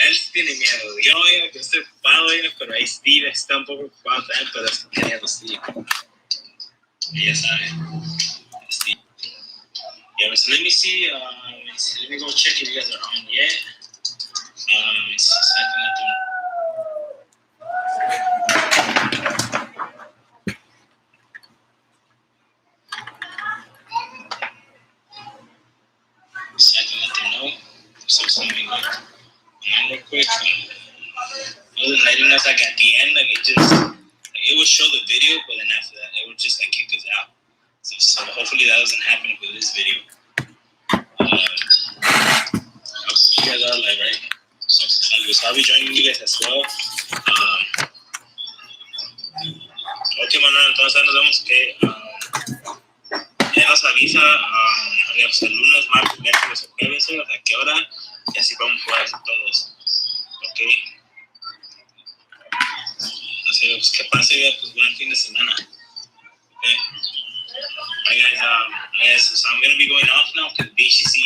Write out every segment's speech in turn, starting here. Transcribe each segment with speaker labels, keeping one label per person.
Speaker 1: Él tiene miedo. Yo estoy ocupado, pero ahí Steve está un poco ocupado también, pero es queriendo Steve. Ya sabe. Steve. Yeah, so let me see. Let me go check if you guys are on yet. So I can let them know. So something like real quick. Other than letting us like at the end, like it would show the video, but then after that, it would just like kick us out. So hopefully that doesn't happen with this video. You guys are live, right? So I'll be joining you guys as well. Okay, Manuel, entonces nos vemos que ya nos avisa el lunes, martes, miércoles o jueves, ¿a qué hora? Y así vamos a jugar todos. Ok. Así pues que pase pues buen fin de semana. Okay. Alright guys, so I'm going to be going off now because BHAC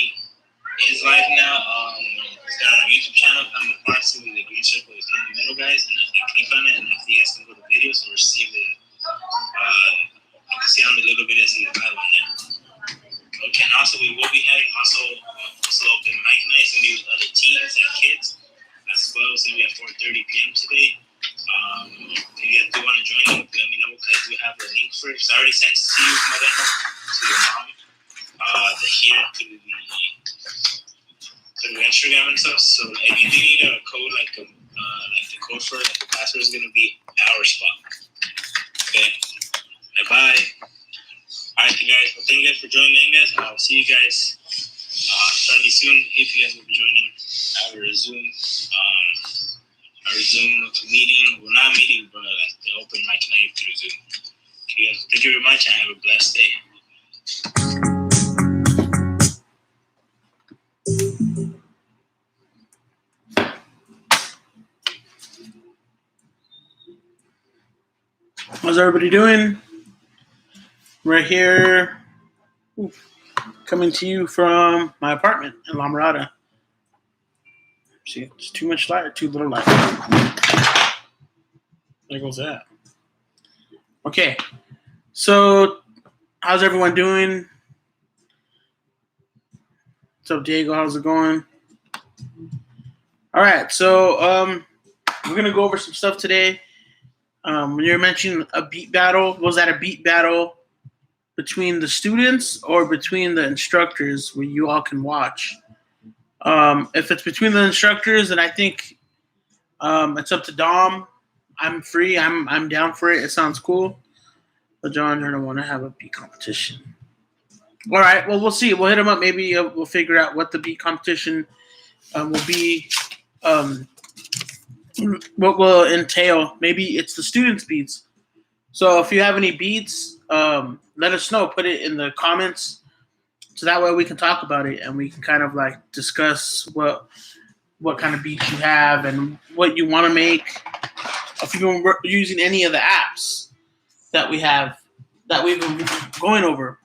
Speaker 1: is live now. It's on our YouTube channel. I'm a part with the green circle is in the middle, guys. And if you click on it, and if you guys can go to videos or receive it, you can see on the little videos in the bottom there. Okay, and also we will be having also open mic nights with other teens and kids as well. It's going to be at 4:30 p.m. today. If you guys do want to join me, let me know because I do have the link for it. I already sent it to you, Moreno, to your mom. Here to the Instagram and stuff. So if you do need a code, like the code for like the password is gonna be our spot. Okay. Bye. Alright, guys. Well, thank you guys for joining in, guys. I'll see you guys fairly soon. If you guys will be joining our Zoom meeting. Well, not meeting, but the open mic night through Zoom. Okay, guys. Thank you very much and have a blessed day. How's everybody doing? We're here coming to you from my apartment in La Mirada. See, it's too much light or too little light. There goes that. Okay, so how's everyone doing? What's up, Diego? How's it going? All right, so we're going to go over some stuff today. When you're mentioning a beat battle, was that a beat battle between the students or between the instructors where you all can watch? If it's between the instructors, then I think it's up to Dom. I'm free. I'm down for it. It sounds cool. But John, I don't want to have a beat competition. All right. Well, we'll see. We'll hit him up. Maybe we'll figure out what the beat competition will be. What will entail? Maybe it's the students' beats. So if you have any beats, let us know. Put it in the comments, so that way we can talk about it and we can kind of like discuss what kind of beats you have and what you want to make. If you've been using any of the apps that we have that we've been going over,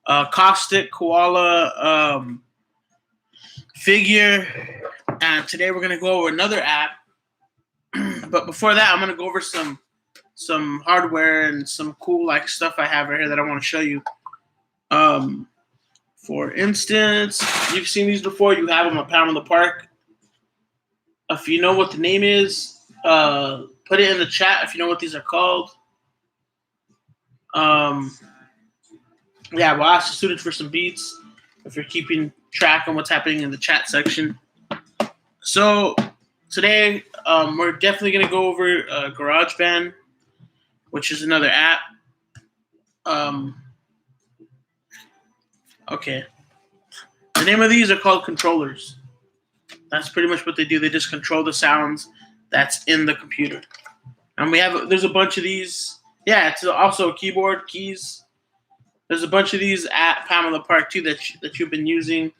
Speaker 1: Caustic, Koala, Figure, and today we're gonna go over another app. But before that, I'm gonna go over some hardware and some cool like stuff I have right here that I want to show you. For instance, you've seen these before. You have them at Pamela Park. If you know what the name is, put it in the chat if you know what these are called. Yeah, we'll ask the students for some beats if you're keeping track on what's happening in the chat section. So today, we're definitely going to go over GarageBand, which is another app. Okay. The name of these are called controllers. That's pretty much what they do. They just control the sounds that's in the computer. And there's a bunch of these. Yeah, it's also a keyboard, keys. There's a bunch of these at Pamela Park too that you've been using.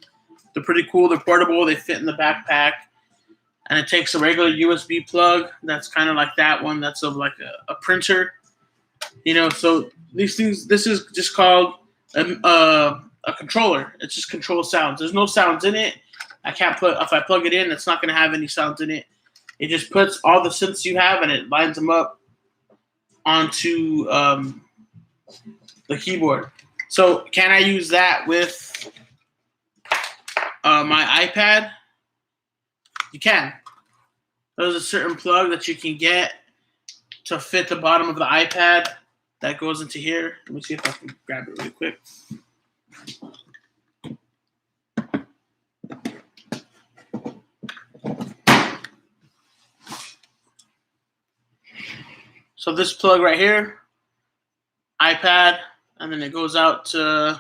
Speaker 1: They're pretty cool. They're portable. They fit in the backpack. And it takes a regular USB plug. That's kind of like that one. That's of like a printer. So these things, this is just called a controller. It just controls sounds. There's no sounds in it. I can't put, if I plug it in, it's not going to have any sounds in it. It just puts all the synths you have and it lines them up onto the keyboard. So can I use that with my iPad? You can. There's a certain plug that you can get to fit the bottom of the iPad that goes into here. Let me see if I can grab it really quick. So this plug right here, iPad, and then it goes out to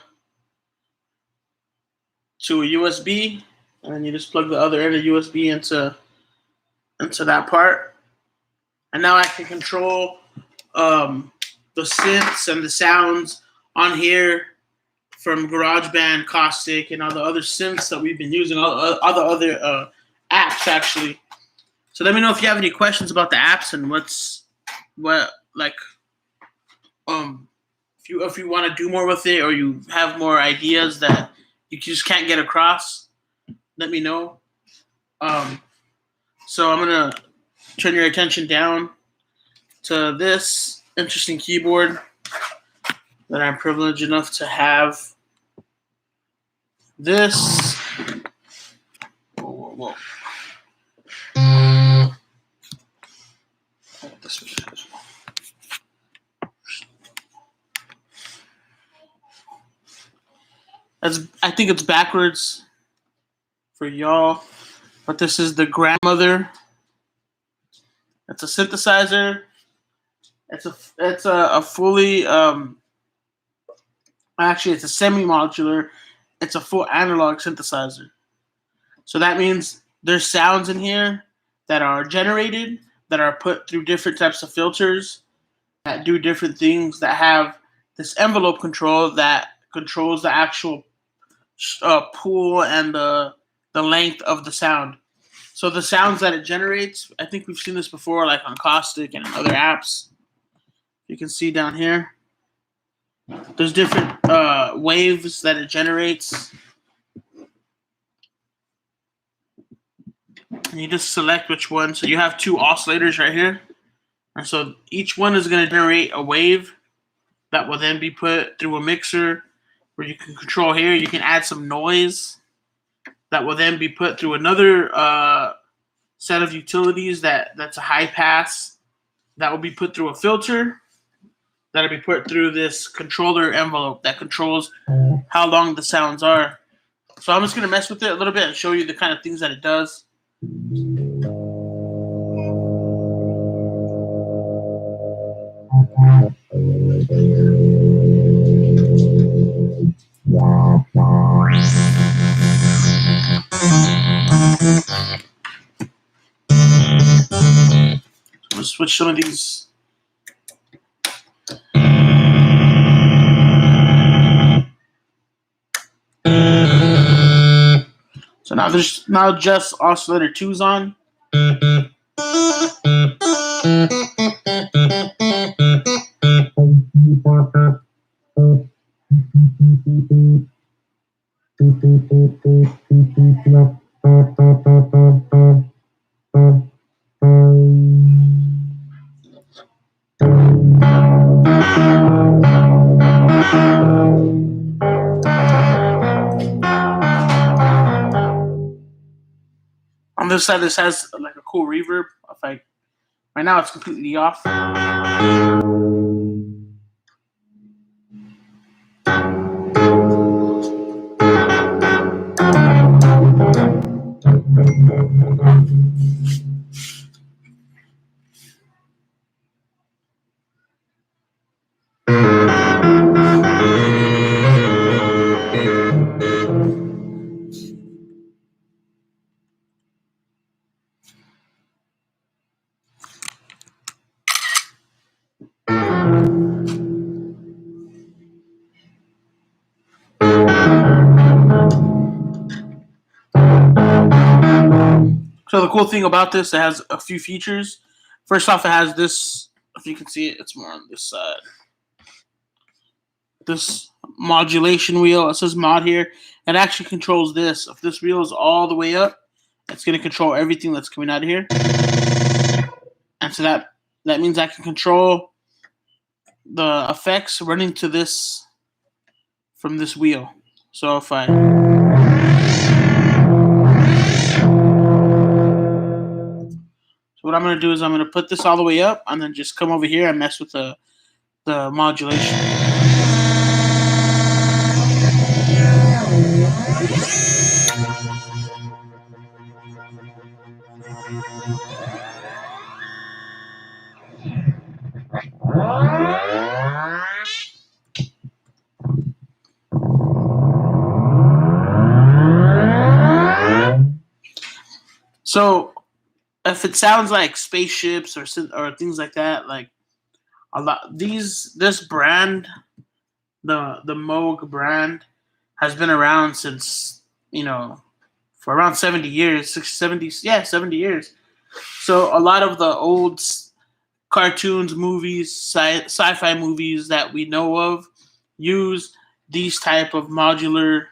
Speaker 1: a USB, and then you just plug the other end of USB into that part. And now I can control the synths and the sounds on here from GarageBand, Caustic, and all the other synths that we've been using, all the other apps actually. So let me know if you have any questions about the apps and if you want to do more with it or you have more ideas that you just can't get across, let me know. So I'm gonna turn your attention down to this interesting keyboard that I'm privileged enough to have. This. Whoa. I think it's backwards for y'all, but this is the grandmother. It's a synthesizer. It's a fully actually it's a semi-modular. It's a full analog synthesizer. So that means there's sounds in here that are generated, that are put through different types of filters, that do different things, that have this envelope control that controls the actual pool and the length of the sound. So the sounds that it generates, I think we've seen this before, like on Caustic and other apps. You can see down here, there's different waves that it generates. And you just select which one. So you have two oscillators right here. And so each one is going to generate a wave that will then be put through a mixer where you can control here. You can add some noise that will then be put through another set of utilities that's a high pass that will be put through a filter that'll be put through this controller envelope that controls how long the sounds are. So I'm just going to mess with it a little bit and show you the kind of things that it does. I'm going to switch some of these. So now just oscillator 2's on. On this side, this has like a cool reverb. Right now, it's completely off. So the cool thing about this, it has a few features. First off, it has this, if you can see it, it's more on this side. This modulation wheel, it says mod here. It actually controls this. If this wheel is all the way up, it's going to control everything that's coming out of here. And so that means I can control the effects running to this from this wheel. So if I what I'm going to do is I'm going to put this all the way up and then just come over here and mess with the modulation. So if it sounds like spaceships or things like that, like a lot this brand, the Moog brand, has been around since, for around 70 years, 70 years. So a lot of the old cartoons, movies, sci-fi movies that we know of use these type of modular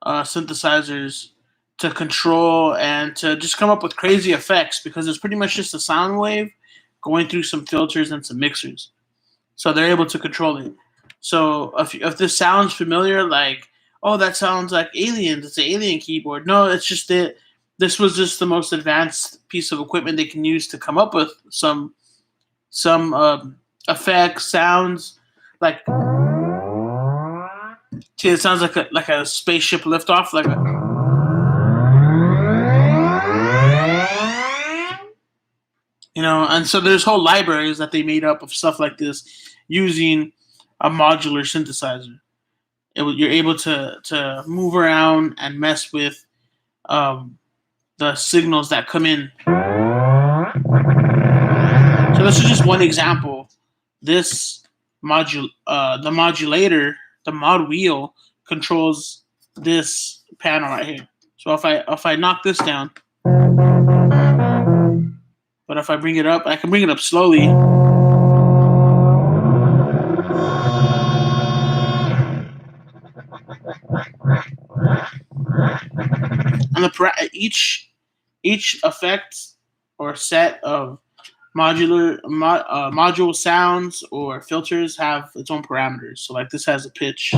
Speaker 1: synthesizers to control and to just come up with crazy effects, because it's pretty much just a sound wave going through some filters and some mixers. So they're able to control it. So if this sounds familiar, like, oh, that sounds like Aliens, it's an Alien keyboard. No, it's just that this was just the most advanced piece of equipment they can use to come up with some effects, sounds. Like, see, it sounds like a spaceship liftoff, like a. And so there's whole libraries that they made up of stuff like this using a modular synthesizer. You're able to move around and mess with the signals that come in. So this is just one example. This the modulator, the mod wheel, controls this panel right here. So if I knock this down, but if I bring it up, I can bring it up slowly. And each effect or set of module sounds or filters have its own parameters. So like this has a pitch.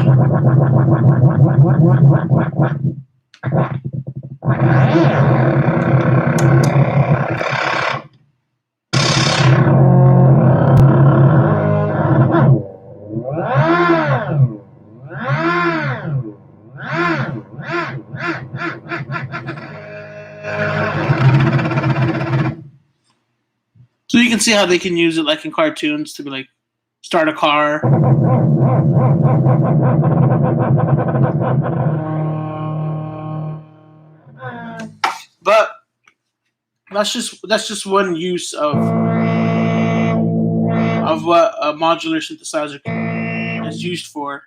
Speaker 1: So you can see how they can use it like in cartoons to be like start a car. But that's just one use of what a modular synthesizer is used for.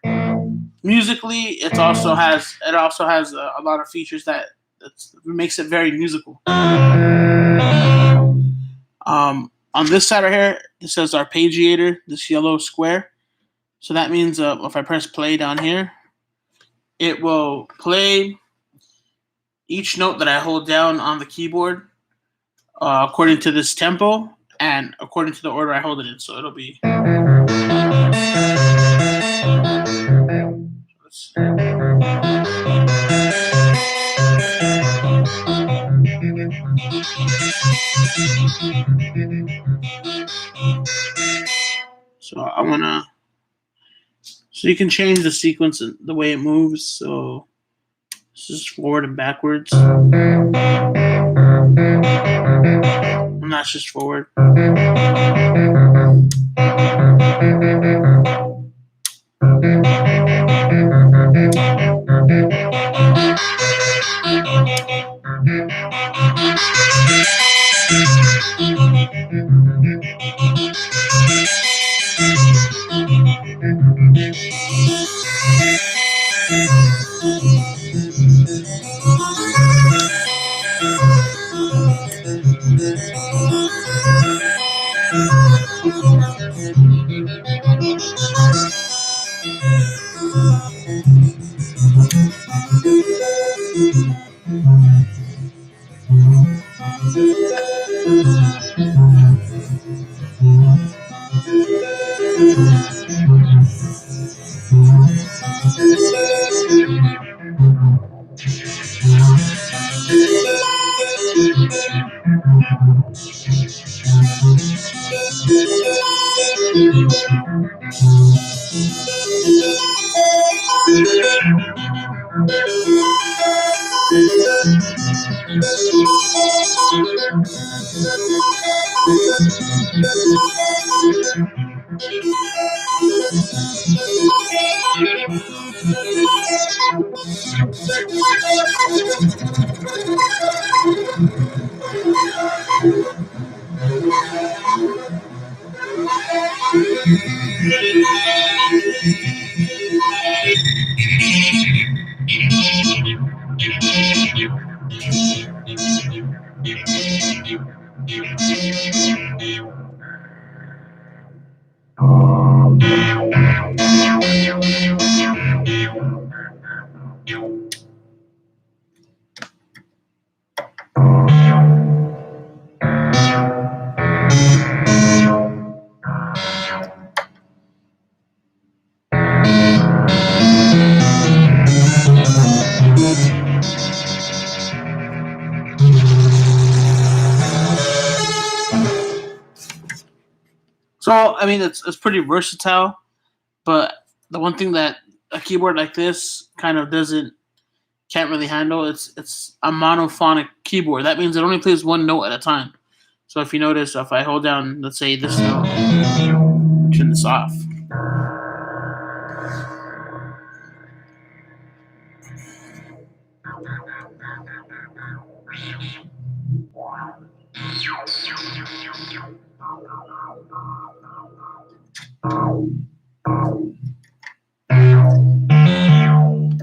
Speaker 1: Musically, it also has a lot of features that makes it very musical. On this side right here, it says arpeggiator, this yellow square. So that means if I press play down here, it will play each note that I hold down on the keyboard according to this tempo and according to the order I hold it in. So it'll be. So you can change the sequence and the way it moves. So this is forward and backwards. And that's just forward. So I mean, it's pretty versatile. But the one thing that a keyboard like this kind of can't really handle, it's a monophonic keyboard. That means it only plays one note at a time. So if you notice, if I hold down, let's say this note, turn this off.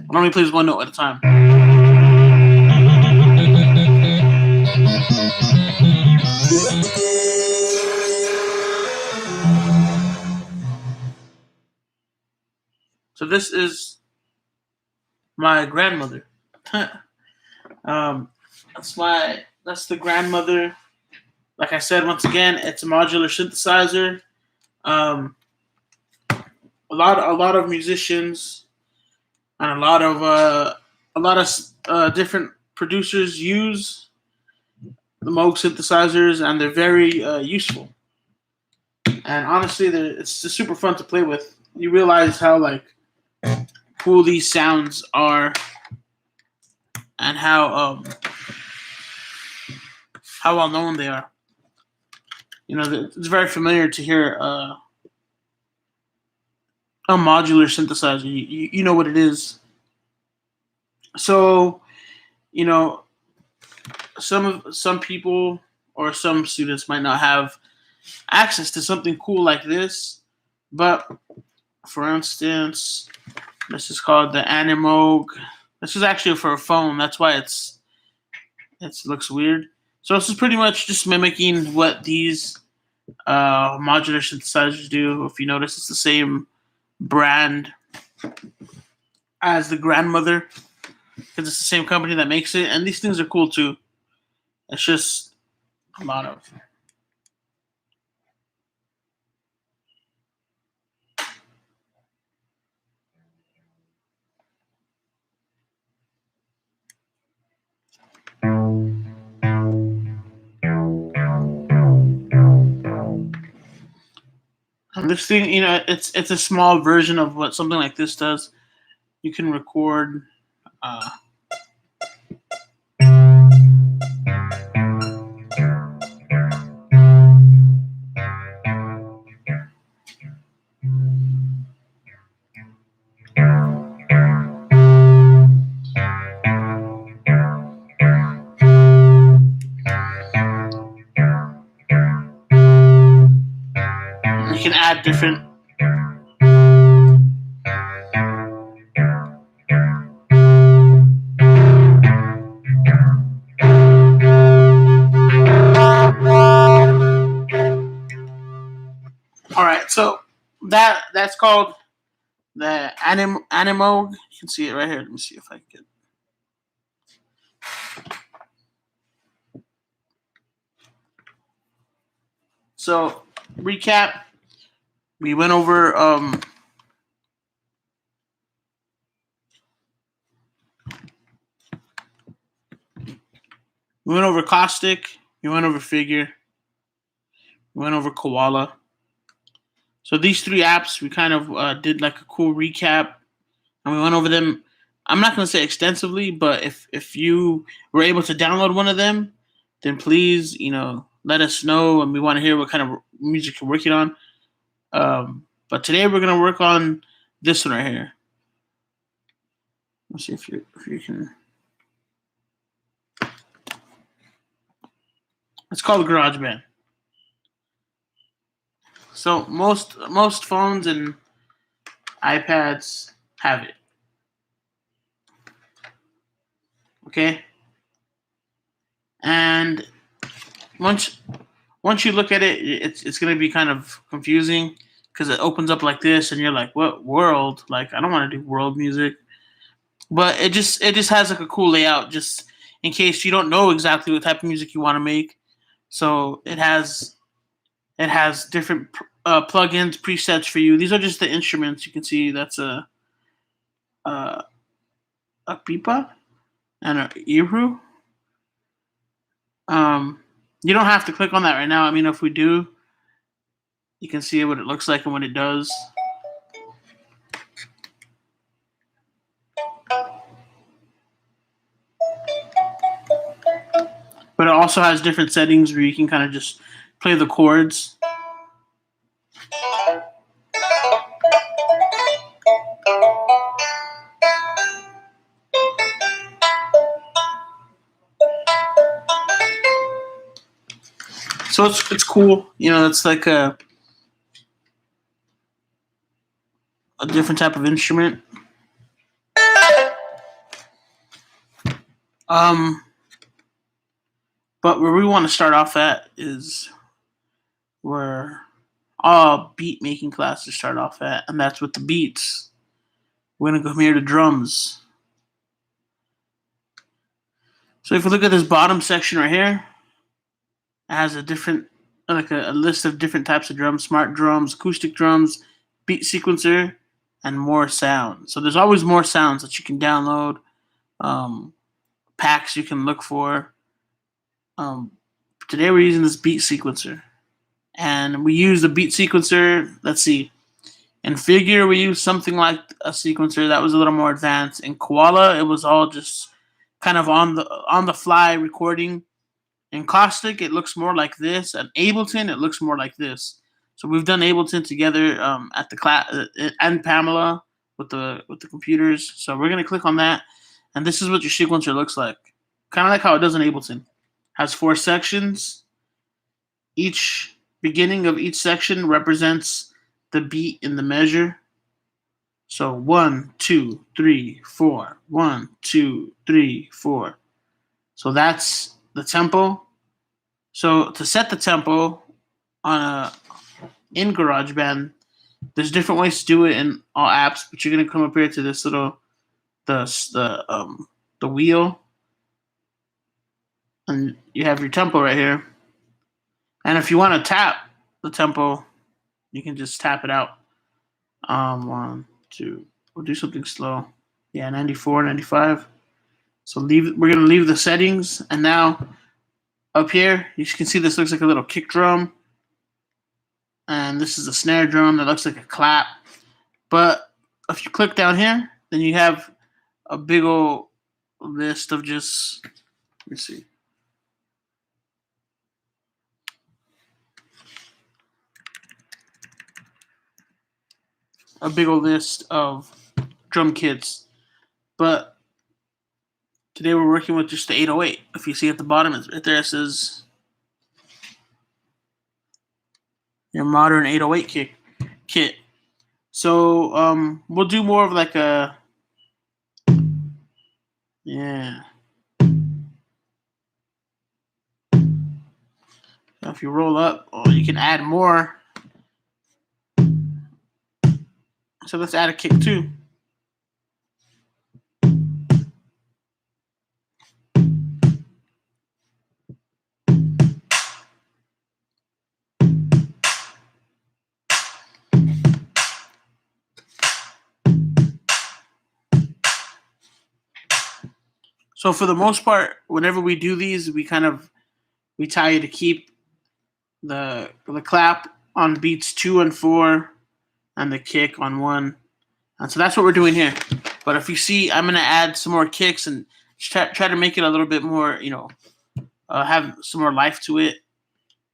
Speaker 1: It only plays one note at a time. So this is my grandmother. um, that's the grandmother. Like I said, once again, it's a modular synthesizer. Um, a lot of musicians and a lot of different producers use the Moog synthesizers, and they're very useful. And honestly, it's just super fun to play with. You realize how cool these sounds are, and how well known they are. You know, it's very familiar to hear a modular synthesizer. You know what it is. So, you know, some people or some students might not have access to something cool like this, but for instance, this is called the Animoog. This is actually for a phone. That's why it looks weird. So this is pretty much just mimicking what these modular synthesizers do. If you notice, it's the same brand as the grandmother, because it's the same company that makes it. And these things are cool too. It's just a lot of. And this thing, you know, it's a small version of what something like this does. You can record. You can add different. All right, so that's called the Animo. You can see it right here. Let me see if I can get. So recap. We went over Caustic. We went over Figure. We went over Koala. So these three apps, we kind of did like a cool recap, and we went over them. I'm not going to say extensively, but if you were able to download one of them, then please, let us know, and we want to hear what kind of music you're working on. But today we're going to work on this one right here. Let's see if you can. It's called GarageBand. So most phones and iPads have it. Okay? And once you look at it, it's going to be kind of confusing because it opens up like this and you're like, "What world? Like I don't want to do world music." But it just has like a cool layout just in case you don't know exactly what type of music you want to make. So it has different plugins, presets for you. These are just the instruments. You can see that's a pipa and a iru. You don't have to click on that right now. I mean, if we do, you can see what it looks like and what it does. But it also has different settings where you can kind of just play the chords. So it's cool. It's like a different type of instrument. But where we want to start off at is where all beat making classes start off at, and that's with the beats. We're gonna come here to drums. So if we look at this bottom section right here, it has a list of different types of drums: smart drums, acoustic drums, beat sequencer, and more sound. So there's always more sounds that you can download, packs you can look for. Today we're using this beat sequencer, and we use the beat sequencer. Let's see. In Figure, we used something like a sequencer that was a little more advanced. In Koala, it was all just kind of on the fly recording. In Caustic, it looks more like this. At Ableton, it looks more like this. So we've done Ableton together at the class and Pamela with the computers. So we're gonna click on that, and this is what your sequencer looks like. Kind of like how it does in Ableton. Has 4 sections. Each beginning of each section represents the beat in the measure. So 1, 2, 3, 4. 1, 2, 3, 4. So that's the tempo. So to set the tempo in GarageBand, there's different ways to do it in all apps, but you're gonna come up here to this little the wheel, and you have your tempo right here. And if you want to tap the tempo, you can just tap it out. 1, 2. We'll do something slow. Yeah, 94, 95. So we're gonna leave the settings, and now up here you can see this looks like a little kick drum, and this is a snare drum that looks like a clap. But if you click down here, then you have a big old list of just, let me see. A big old list of drum kits. But today we're working with just the 808. If you see at the bottom, it's right there, it says your modern 808 kit. So we'll do more of like a, yeah. Now if you roll up, you can add more. So let's add a kick too. So for the most part, whenever we do these, we tie you to keep the clap on beats 2 and 4, and the kick on 1. And so that's what we're doing here. But if you see, I'm gonna add some more kicks and try to make it a little bit more, have some more life to it.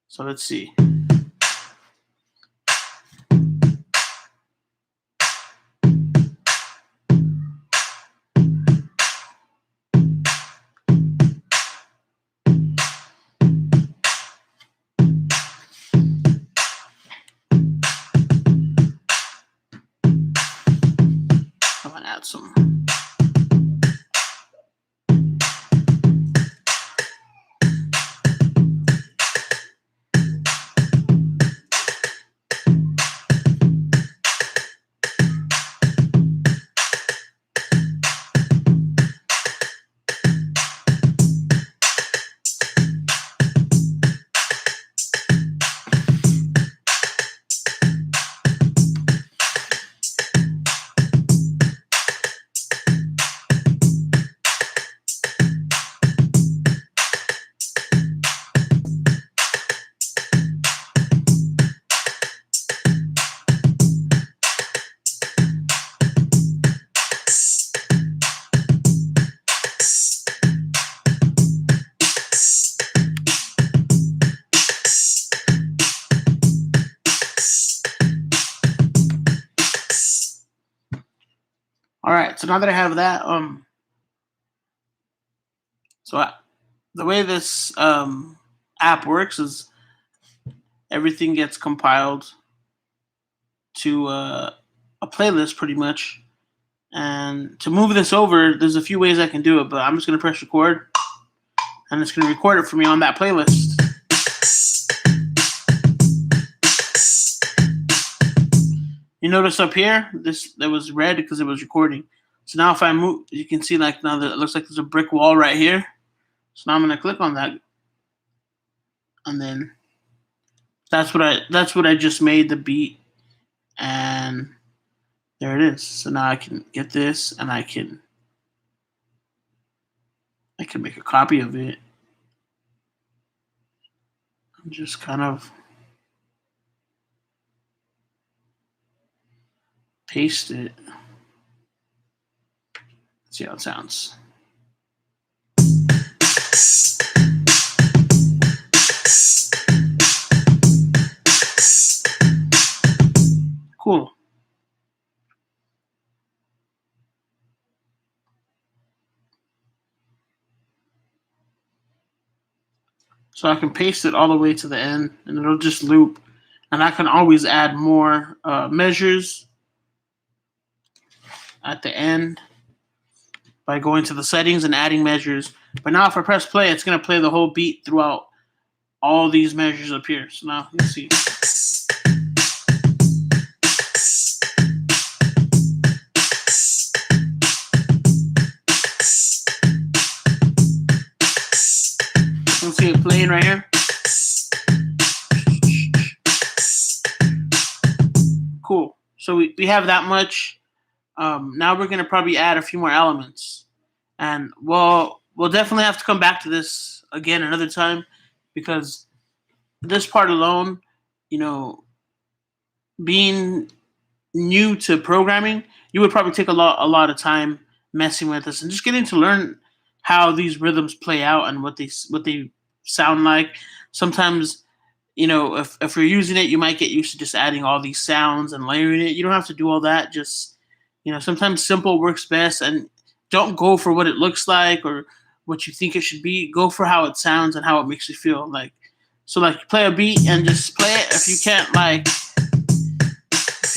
Speaker 1: So let's see. I'm gonna add some. All right, so now that I have that, the way this app works is everything gets compiled to a playlist pretty much. And to move this over, there's a few ways I can do it, but I'm just going to press record, and it's going to record it for me on that playlist. You notice up here, that was red because it was recording. So now if I move, you can see like now that it looks like there's a brick wall right here. So now I'm going to click on that, and then that's what I just made the beat, and there it is. So now I can get this, and I can make a copy of it and just kind of paste it. Let's see how it sounds. Cool. So I can paste it all the way to the end, and it'll just loop. And I can always add more measures at the end by going to the settings and adding measures. But now if I press play, it's going to play the whole beat throughout all these measures up here. So now let's see. Let's see it playing right here. Cool. So we have that much. Now we're going to probably add a few more elements. And we'll definitely have to come back to this again another time, because this part alone, being new to programming, you would probably take a lot of time messing with this and just getting to learn how these rhythms play out and what they sound like. Sometimes, if you're using it, you might get used to just adding all these sounds and layering it. You don't have to do all that. Just, sometimes simple works best, and don't go for what it looks like or what you think it should be. Go for how it sounds and how it makes you feel. Play a beat and just play it. If you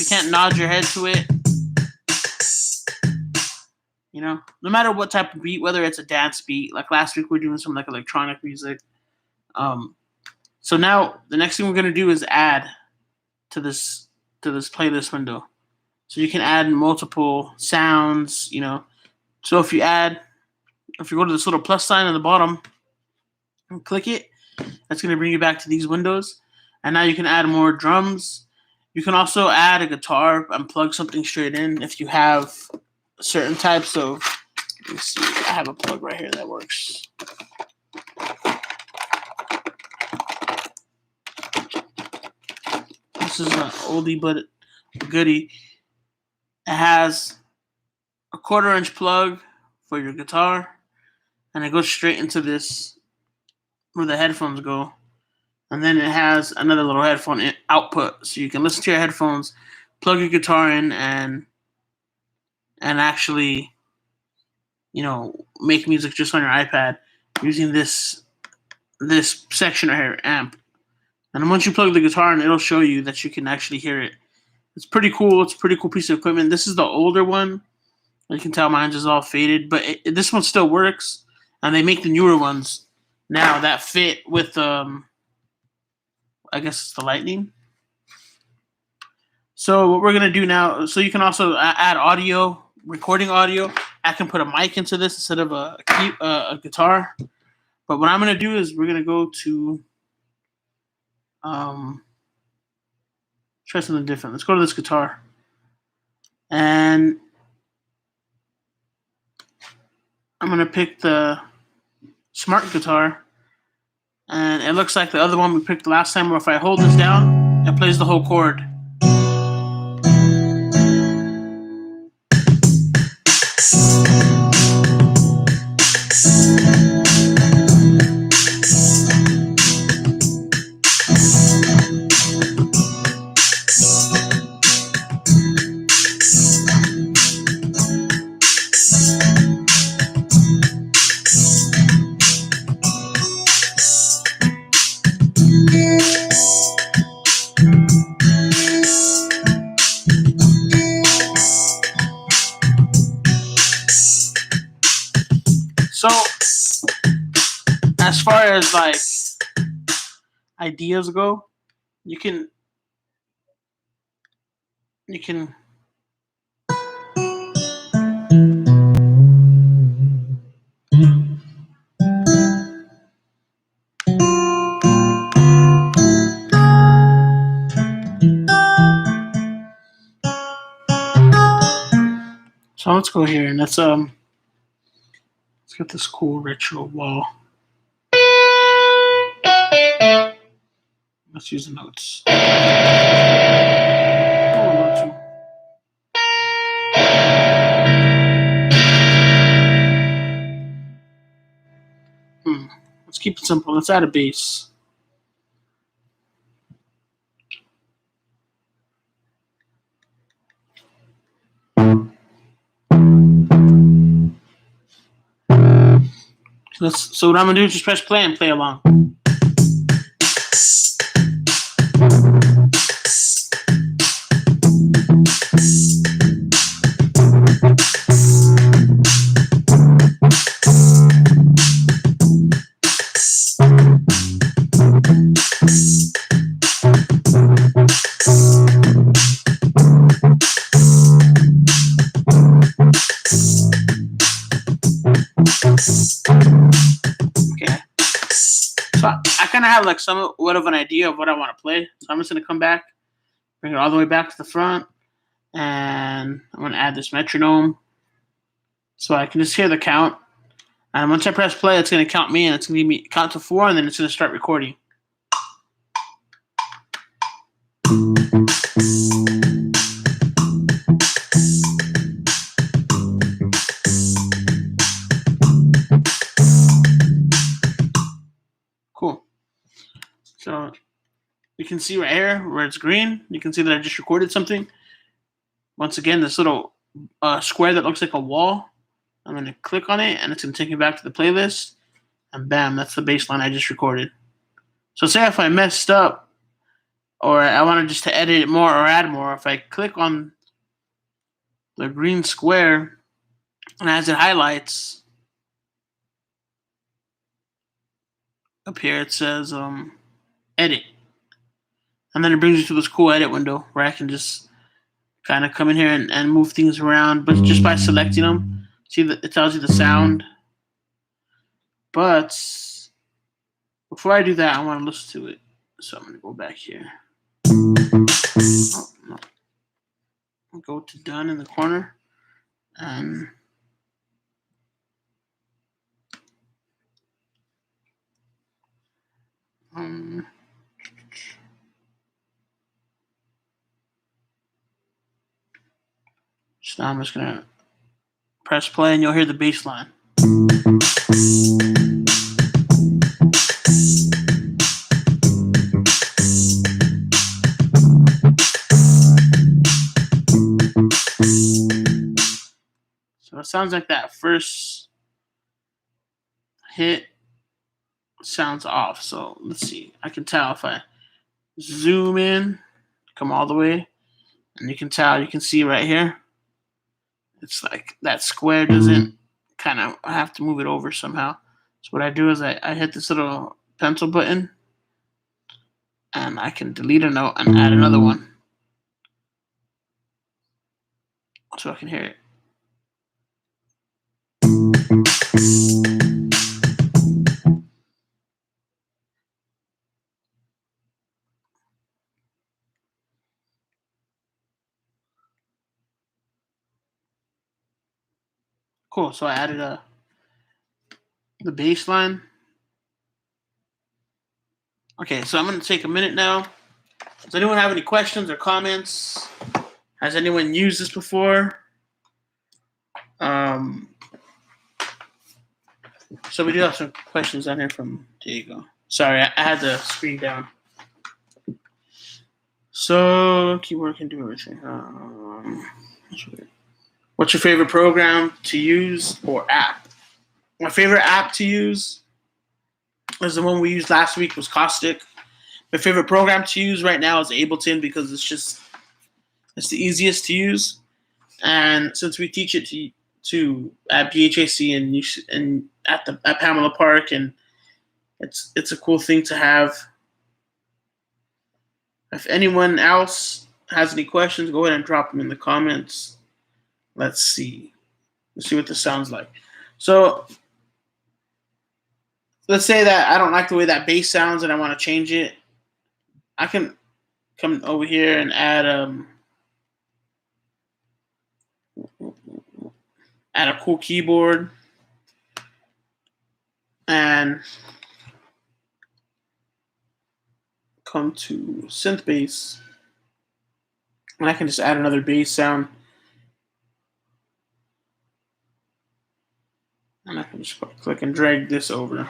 Speaker 1: can't nod your head to it, no matter what type of beat, whether it's a dance beat, like last week we are doing some like electronic music. So now the next thing we're gonna do is add to this playlist window. So you can add multiple sounds, you know. So if you go to this little plus sign on the bottom and click it, that's going to bring you back to these windows. And now you can add more drums. You can also add a guitar and plug something straight in if you have certain types of. Let me see. I have a plug right here that works. This is an oldie but goodie. It has a 1/4-inch plug for your guitar, and it goes straight into this where the headphones go. And then it has another little headphone output, so you can listen to your headphones, plug your guitar in, and actually, you know, make music just on your iPad using this section right here, amp. And once you plug the guitar in, it'll show you that you can actually hear it. It's pretty cool. It's a pretty cool piece of equipment. This is the older one. You can tell mine's just all faded, but this one still works. And they make the newer ones now that fit with I guess it's the Lightning. So what we're gonna do now, so you can also add audio, recording audio. I can put a mic into this instead of a guitar. But what I'm gonna do is we're gonna go to try something different. Let's go to this guitar, and I'm gonna pick the smart guitar. And it looks like the other one we picked last time, where if I hold this down, it plays the whole chord. So, as far as like ideas go, you can so let's go here, and let's get this cool retro wall. Let's use the notes. Let's keep it simple. Let's add a bass. So what I'm gonna do is just press play and play along. Okay. So I kind of have like somewhat of an idea of what I want to play. So I'm just going to come back, bring it all the way back to the front, and I'm going to add this metronome so I can just hear the count. And once I press play, it's going to count me, and it's going to give me count to 4, and then it's going to start recording. Cool. So you can see right here where it's green. You can see that I just recorded something. Once again, this little square that looks like a wall. I'm going to click on it, and it's going to take me back to the playlist. And bam, that's the bass line I just recorded. So say if I messed up, or I wanted just to edit it more or add more, if I click on the green square, and as it highlights, up here it says edit. And then it brings you to this cool edit window where I can just kind of come in here and move things around, but just by selecting them, see that it tells you the sound. But before I do that, I want to listen to it. So I'm going to go back here. Oh, no. I'll go to done in the corner. And so now I'm just going to press play and you'll hear the bass line. So it sounds like that first hit sounds off. So let's see. I can tell if I zoom in, come all the way, and you can see right here. It's like that square doesn't kind of, I have to move it over somehow. So what I do is I hit this little pencil button and I can delete a note and add another one so I can hear it. Cool. So I added the bass line. Okay, so I'm going to take a minute now. Does anyone have any questions or comments? Has anyone used this before? So we do have some questions on here from Diego. Sorry, I had the screen down. So keyboard can do everything. What's your favorite program to use or app? My favorite app to use is the one we used last week, was Caustic. My favorite program to use right now is Ableton because it's the easiest to use. And since we teach it to at BHAC and at Pamela Park, and it's a cool thing to have. If anyone else has any questions, go ahead and drop them in the comments. Let's see what this sounds like. So let's say that I don't like the way that bass sounds and I want to change it. I can come over here and add a cool keyboard and come to synth bass, and I can just add another bass sound, and I can just click and drag this over.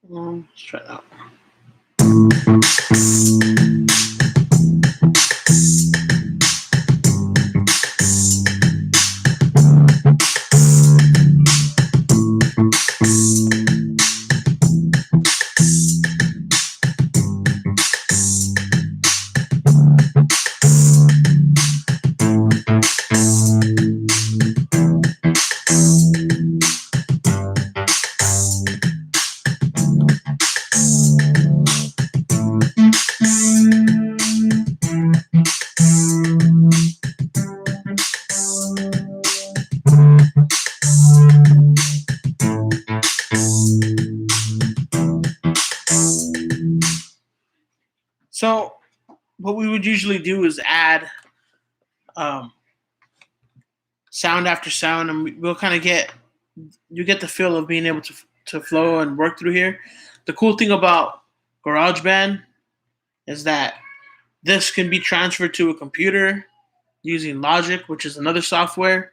Speaker 1: Let's try that one. So what we would usually do is add sound after sound, and we'll kind of get the feel of being able to flow and work through here. The cool thing about GarageBand is that this can be transferred to a computer using Logic, which is another software.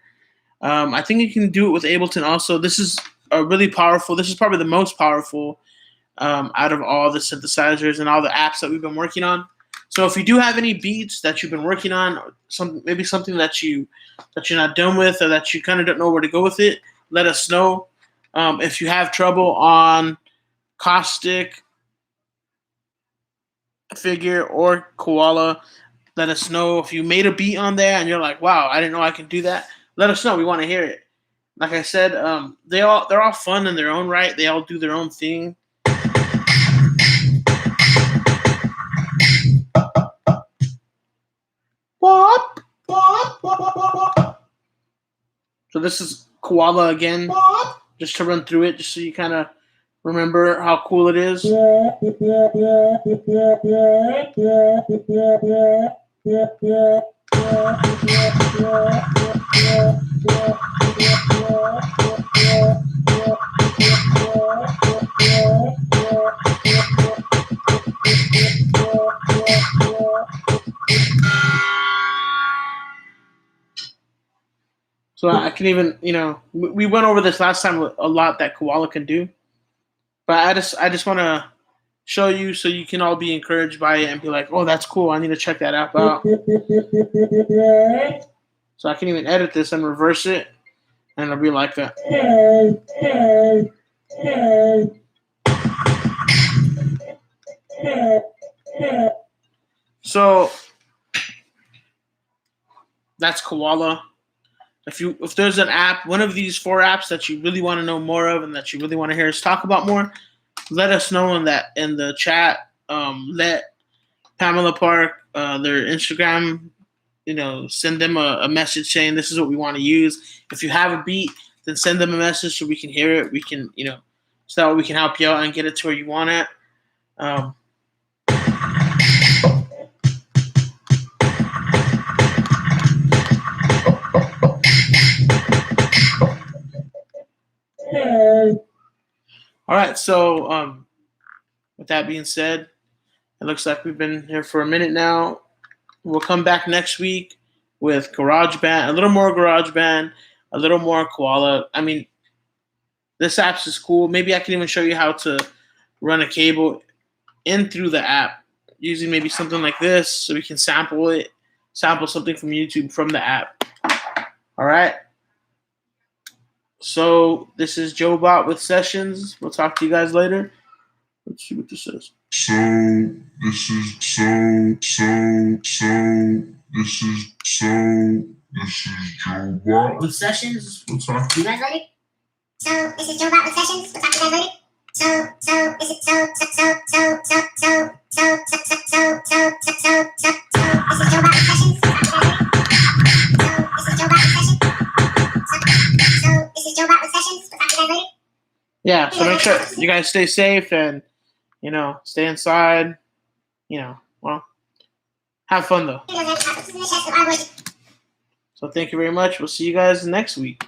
Speaker 1: I think you can do it with Ableton also. This is really powerful. This is probably the most powerful out of all the synthesizers and all the apps that we've been working on. So if you do have any beats that you've been working on, or maybe something that you're not done with, or that you kind of don't know where to go with it, let us know. If you have trouble on Caustic, Figure, or Koala, let us know. If you made a beat on there and you're like, wow, I didn't know I can do that, let us know. We want to hear it. Like I said, they're all fun in their own right. They all do their own thing. So this is Koala again, just to run through it, just so you kind of remember how cool it is. So I can even, we went over this last time a lot that Koala can do, but I just want to show you so you can all be encouraged by it and be like, oh, that's cool. I need to check that app out. So I can even edit this and reverse it, and it'll be like that. So that's Koala. If there's an app, one of these 4 apps that you really want to know more of and that you really want to hear us talk about more, let us know in the chat. Let Pamela Park their Instagram, send them a message saying this is what we want to use. If you have a beat, then send them a message so we can hear it. We can, so that way we can help you out and get it to where you want it. All right, so with that being said, it looks like we've been here for a minute now. We'll come back next week with GarageBand, a little more GarageBand, a little more Koala. I mean, this app is cool. Maybe I can even show you how to run a cable in through the app using maybe something like this so we can sample something from YouTube from the app. All right. So this is Joe Bot with Sessions. We'll talk to you guys later. Let's see what this says. This is Joe Bot with Sessions. We'll talk to you guys later.
Speaker 2: So this is Joe Bot with Sessions. We'll talk to you guys later. This is Joe Bot with Sessions. We'll talk to you guys later.
Speaker 1: Yeah, so make sure you guys stay safe and, stay inside. Well, have fun though. So thank you very much. We'll see you guys next week.